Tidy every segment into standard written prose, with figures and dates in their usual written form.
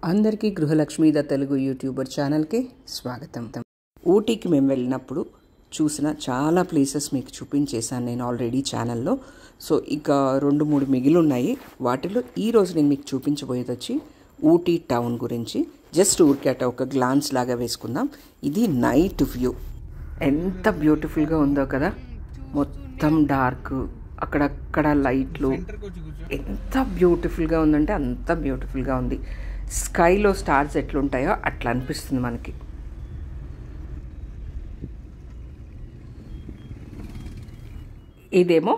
అందరికీ గృహలక్ష్మి the Telugu YouTuber ఛానల్కి స్వాగతం. ఊటీకి మేము వెళ్ళినప్పుడు చూసిన చాలా ప్లేసెస్ మీకు చూపించేశాను నేను ఆల్రెడీ ఛానల్లో. సో ఇక 2-3 మిగిలి ఉన్నాయి. వాటిలో ఈరోజు నేను మీకు చూపించబోయేది వచ్చి ఊటీ టౌన్ గురించి. జస్ట్ ఊరికేట ఒక గ్లాన్స్ లాగా వేసుకుందాం. ఇది నైట్ వ్యూ. ఎంత బ్యూటిఫుల్గా ఉందో కదా, మొత్తం డార్క్, అక్కడక్కడ లైట్లు, ఎంత బ్యూటిఫుల్గా ఉందంటే అంత బ్యూటిఫుల్గా ఉంది. స్కైలో స్టార్స్ ఎట్లుంటాయో అట్లా అనిపిస్తుంది మనకి. ఇదేమో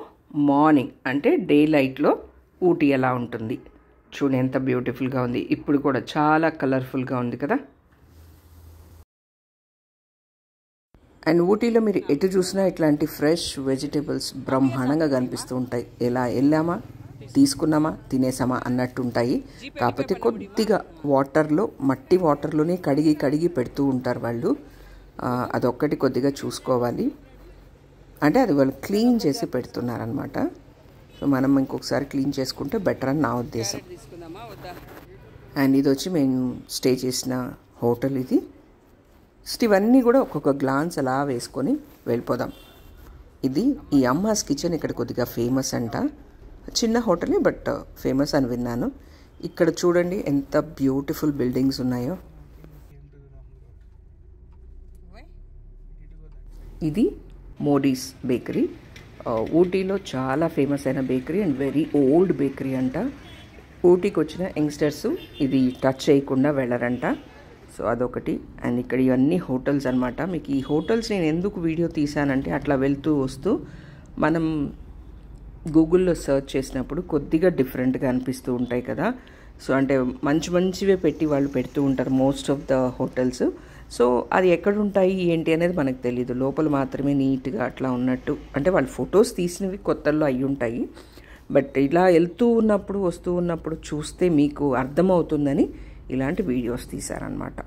మార్నింగ్, అంటే డే లైట్లో ఊటీ ఎలా ఉంటుంది చూడండి, ఎంత బ్యూటిఫుల్గా ఉంది. ఇప్పుడు కూడా చాలా కలర్ఫుల్గా ఉంది కదా. అండ్ ఊటీలో మీరు ఎటు చూసినా ఇట్లాంటి ఫ్రెష్ వెజిటేబుల్స్ బ్రహ్మాండంగా కనిపిస్తూ ఉంటాయి. ఎలా వెళ్ళామా, తీసుకున్నామా, తినేసామా అన్నట్టు ఉంటాయి. కాకపోతే కొద్దిగా వాటర్లో, మట్టి వాటర్లోనే కడిగి పెడుతూ ఉంటారు వాళ్ళు. అదొక్కటి కొద్దిగా చూసుకోవాలి. అంటే అది వాళ్ళు క్లీన్ చేసి పెడుతున్నారనమాట. సో మనం ఇంకొకసారి క్లీన్ చేసుకుంటే బెటర్ అని నా ఉద్దేశం. అండ్ ఇది వచ్చి మేము స్టే చేసిన హోటల్ ఇది. ఇవన్నీ కూడా ఒక్కొక్క గ్లాన్స్ అలా వేసుకొని వెళ్ళిపోదాం. ఇది ఈ అమ్మాస్ కిచెన్ ఇక్కడ కొద్దిగా ఫేమస్ అంట. చిన్న హోటలే బట్ ఫేమస్ అని విన్నాను. ఇక్కడ చూడండి ఎంత బ్యూటిఫుల్ బిల్డింగ్స్ ఉన్నాయో. ఇది మోడీస్ బేకరీ, ఊటీలో చాలా ఫేమస్ అయిన bakery and very old bakery అంట. ఊటీకి వచ్చిన యంగ్స్టర్స్ ఇది టచ్ చేయకుండా వెళ్ళరంట. సో అదొకటి. అండ్ ఇక్కడ ఇవన్నీ హోటల్స్ అనమాట. మీకు ఈ హోటల్స్ నేను ఎందుకు వీడియో తీసానంటే, అట్లా వెళ్తూ వస్తూ మనం గూగుల్లో సెర్చ్ చేసినప్పుడు కొద్దిగా డిఫరెంట్గా అనిపిస్తూ ఉంటాయి కదా. సో అంటే మంచివే పెట్టి వాళ్ళు పెడుతూ ఉంటారు most of the hotels. So అది ఎక్కడ ఉంటాయి ఏంటి అనేది మనకు తెలీదు. లోపల మాత్రమే నీట్గా అట్లా ఉన్నట్టు, అంటే వాళ్ళు ఫొటోస్ తీసినవి కొత్తల్లో అయి ఉంటాయి. బట్ ఇలా వెళ్తూ ఉన్నప్పుడు వస్తూ ఉన్నప్పుడు చూస్తే మీకు అర్థమవుతుందని ఇలాంటి వీడియోస్ తీశారనమాట.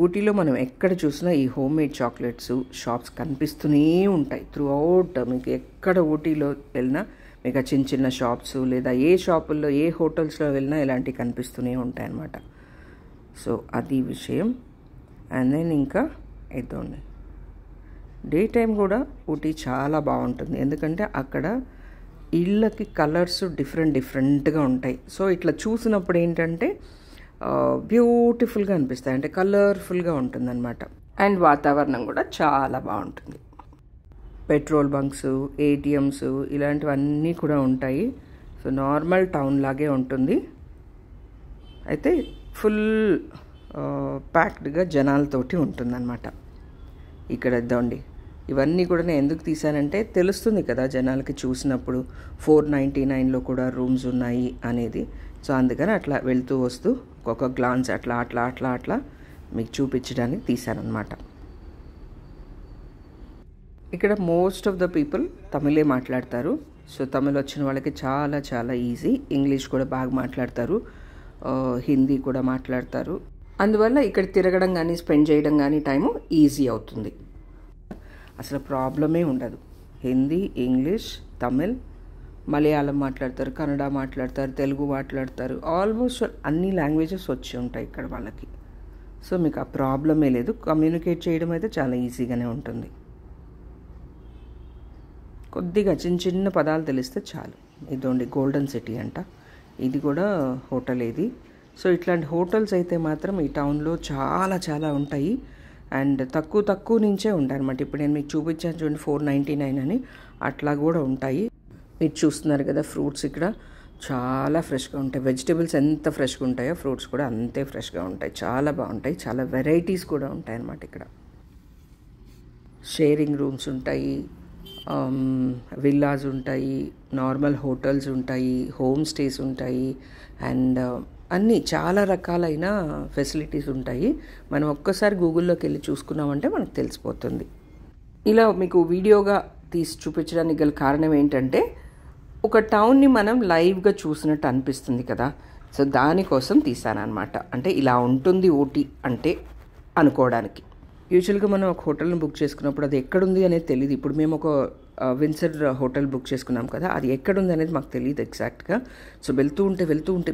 ఊటీలో మనం ఎక్కడ చూసినా ఈ హోమ్ మేడ్ చాక్లెట్స్ షాప్స్ కనిపిస్తూనే ఉంటాయి త్రూ అవుట్. మీకు ఎక్కడ ఊటీలో వెళ్ళినా మీకు చిన్న షాప్స్, లేదా ఏ షాపుల్లో ఏ హోటల్స్లో వెళ్ళినా ఇలాంటివి కనిపిస్తూనే ఉంటాయి అన్నమాట. సో అది విషయం. అండ్ దెన్ ఇంకా ఇదండి, డే టైం కూడా ఊటీ చాలా బాగుంటుంది. ఎందుకంటే అక్కడ ఇళ్ళకి కలర్స్ డిఫరెంట్గా ఉంటాయి. సో ఇట్లా చూసినప్పుడు ఏంటంటే బ్యూటిఫుల్గా అనిపిస్తాయి, అంటే కలర్ఫుల్గా ఉంటుందన్నమాట. అండ్ వాతావరణం కూడా చాలా బాగుంటుంది. పెట్రోల్ బంక్స్, ఏటీఎంస్ ఇలాంటివన్నీ కూడా ఉంటాయి. సో నార్మల్ టౌన్ లాగే ఉంటుంది. అయితే ఫుల్ ప్యాక్డ్గా జనాలతోటి ఉంటుందన్నమాట. ఇక్కడ ఇద్దండి, ఇవన్నీ కూడా నేను ఎందుకు తీసానంటే తెలుస్తుంది కదా జనాలకి చూసినప్పుడు 499లో కూడా రూమ్స్ ఉన్నాయి అనేది. సో అందుకని అట్లా వెళ్తూ వస్తూ ఒక్కొక్క గ్లాన్స్ అట్లా మీకు చూపించడానికి తీశానమాట. ఇక్కడ మోస్ట్ ఆఫ్ ద పీపుల్ తమిళే మాట్లాడతారు. సో తమిళ్ వచ్చిన వాళ్ళకి చాలా ఈజీ. ఇంగ్లీష్ కూడా బాగా మాట్లాడతారు, హిందీ కూడా మాట్లాడతారు. అందువల్ల ఇక్కడ తిరగడం కానీ స్పెండ్ చేయడం కానీ టైము ఈజీ అవుతుంది. అసలు ప్రాబ్లమే ఉండదు. హిందీ, ఇంగ్లీష్, తమిళ్, మలయాళం మాట్లాడతారు, కన్నడ మాట్లాడతారు, తెలుగు మాట్లాడతారు. ఆల్మోస్ట్ అన్ని లాంగ్వేజెస్ వచ్చి ఉంటాయి ఇక్కడ వాళ్ళకి. సో మీకు ఆ ప్రాబ్లమే లేదు. కమ్యూనికేట్ చేయడం అయితే చాలా ఈజీగానే ఉంటుంది. కొద్దిగా చిన్న పదాలు తెలిస్తే చాలు. ఇదండి గోల్డెన్ సిటీ అంట. ఇది కూడా హోటల్ ఇది. సో ఇట్లాంటి హోటల్స్ అయితే మాత్రం ఈ టౌన్లో చాలా ఉంటాయి. అండ్ తక్కువ నుంచే ఉంటాయి అనమాట. ఇప్పుడు నేను మీకు చూపించాను చూడండి 499 అని, అట్లా కూడా ఉంటాయి. మీరు చూస్తున్నారు కదా ఫ్రూట్స్ ఇక్కడ చాలా ఫ్రెష్గా ఉంటాయి. వెజిటేబుల్స్ ఎంత ఫ్రెష్గా ఉంటాయో ఫ్రూట్స్ కూడా అంతే ఫ్రెష్గా ఉంటాయి. చాలా బాగుంటాయి. చాలా వెరైటీస్ కూడా ఉంటాయి అన్నమాట. ఇక్కడ షేరింగ్ రూమ్స్ ఉంటాయి, విల్లాస్ ఉంటాయి, నార్మల్ హోటల్స్ ఉంటాయి, హోమ్ స్టేస్ ఉంటాయి, అండ్ అన్నీ చాలా రకాలైన ఫెసిలిటీస్ ఉంటాయి. మనం ఒక్కసారి గూగుల్లోకి వెళ్ళి చూసుకున్నామంటే మనకు తెలిసిపోతుంది. ఇలా మీకు వీడియోగా తీసి చూపించడానికి గల కారణం ఏంటంటే, ఒక టౌన్ని మనం లైవ్గా చూసినట్టు అనిపిస్తుంది కదా. సో దానికోసం తీసానమాట. అంటే ఇలా ఉంటుంది ఊటీ అంటే అనుకోవడానికి. యూజువల్గా మనం ఒక హోటల్ని బుక్ చేసుకున్నప్పుడు అది ఎక్కడుంది అనేది తెలియదు. ఇప్పుడు మేము ఒక విన్సర్ హోటల్ బుక్ చేసుకున్నాం కదా, అది ఎక్కడుంది అనేది మాకు తెలియదు ఎగ్జాక్ట్గా. సో వెళ్తూ ఉంటే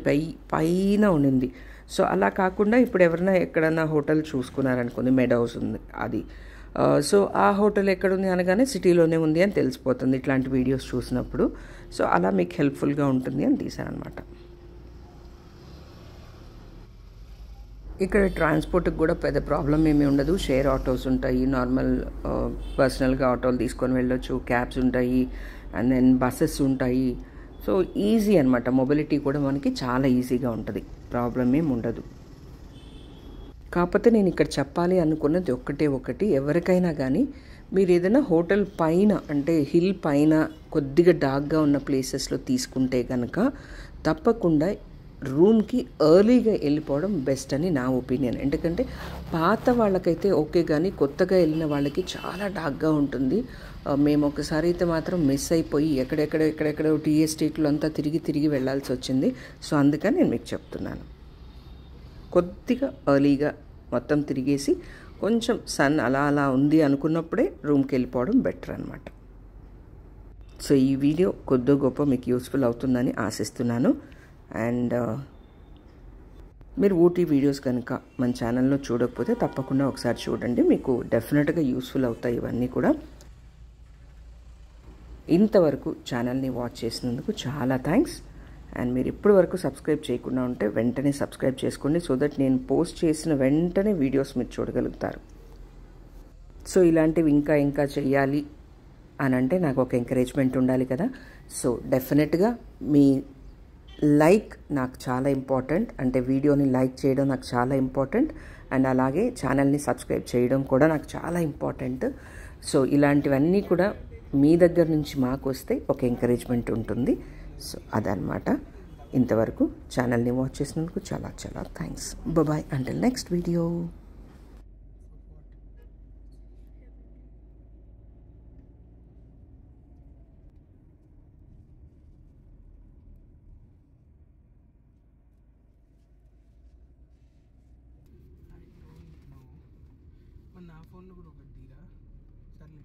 పైన ఉండింది. సో అలా కాకుండా ఇప్పుడు ఎవరైనా ఎక్కడన్నా హోటల్ చూసుకున్నారనుకోండి, మెడౌస్ ఉంది అది, సో ఆ హోటల్ ఎక్కడుంది అనగానే సిటీలోనే ఉంది అని తెలిసిపోతుంది ఇట్లాంటి వీడియోస్ చూసినప్పుడు. సో అలా మీకు హెల్ప్ఫుల్గా ఉంటుంది అని తీసాను అనమాట. ఇక్కడ ట్రాన్స్పోర్ట్కి కూడా పెద్ద ప్రాబ్లం ఏమీ ఉండదు. షేర్ ఆటోస్ ఉంటాయి, నార్మల్ పర్సనల్గా ఆటోలు తీసుకొని వెళ్ళొచ్చు, క్యాబ్స్ ఉంటాయి, అండ్ దెన్ బస్సెస్ ఉంటాయి. సో ఈజీ అనమాట, మొబిలిటీ కూడా మనకి చాలా ఈజీగా ఉంటుంది, ప్రాబ్లం ఏమి ఉండదు. కాకపోతే నేను ఇక్కడ చెప్పాలి అనుకున్నది ఒకటి, ఎవరికైనా కానీ మీరు ఏదైనా హోటల్ పైన అంటే హిల్ పైన కొద్దిగా డార్క్గా ఉన్న ప్లేసెస్లో తీసుకుంటే కనుక తప్పకుండా రూమ్కి ఎర్లీగా వెళ్ళిపోవడం బెస్ట్ అని నా ఒపీనియన్. ఎందుకంటే పాత వాళ్ళకైతే ఓకే, కానీ కొత్తగా వెళ్ళిన వాళ్ళకి చాలా డార్క్గా ఉంటుంది. మేము ఒకసారి అయితే మాత్రం మిస్ అయిపోయి ఎక్కడెక్కడో టీ ఎస్టేట్లో అంతా తిరిగి వెళ్ళాల్సి వచ్చింది. సో అందుకని నేను మీకు చెప్తున్నాను, కొద్దిగా ఎర్లీగా మొత్తం తిరిగేసి కొంచెం సన్ అలా ఉంది అనుకున్నప్పుడే రూమ్కి వెళ్ళిపోవడం బెటర్ అనమాట. సో ఈ వీడియో కొద్దో గొప్ప మీకు యూస్ఫుల్ అవుతుందని ఆశిస్తున్నాను. అండ్ మీరు ఊటీ వీడియోస్ కనుక మన ఛానల్లో చూడకపోతే తప్పకుండా ఒకసారి చూడండి, మీకు డెఫినెట్గా యూస్ఫుల్ అవుతాయి ఇవన్నీ కూడా. ఇంతవరకు ఛానల్ని వాచ్ చేసినందుకు చాలా థ్యాంక్స్. అండ్ మీరు ఇప్పటి వరకు సబ్స్క్రైబ్ చేయకుండా ఉంటే వెంటనే సబ్స్క్రైబ్ చేసుకోండి, సో దట్ నేను పోస్ట్ చేసిన వెంటనే వీడియోస్ మీరు చూడగలుగుతారు. సో ఇలాంటివి ఇంకా చేయాలి అని అంటే నాకు ఒక ఎంకరేజ్మెంట్ ఉండాలి కదా. సో డెఫినెట్గా మీ లైక్ నాకు చాలా ఇంపార్టెంట్, అంటే వీడియోని లైక్ చేయడం నాకు చాలా ఇంపార్టెంట్, అండ్ అలాగే ఛానల్ని సబ్స్క్రైబ్ చేయడం కూడా నాకు చాలా ఇంపార్టెంట్. సో ఇలాంటివన్నీ కూడా మీ దగ్గర నుంచి మాకు వస్తే ఒక ఎంకరేజ్మెంట్ ఉంటుంది. సో అదనమాట. ఇంతవరకు ఛానల్ని వాచ్ చేసినందుకు చాలా thanks. Bye until next video. నా ఫోన్లో కూడా ఒకటి తీరా, సర్లే.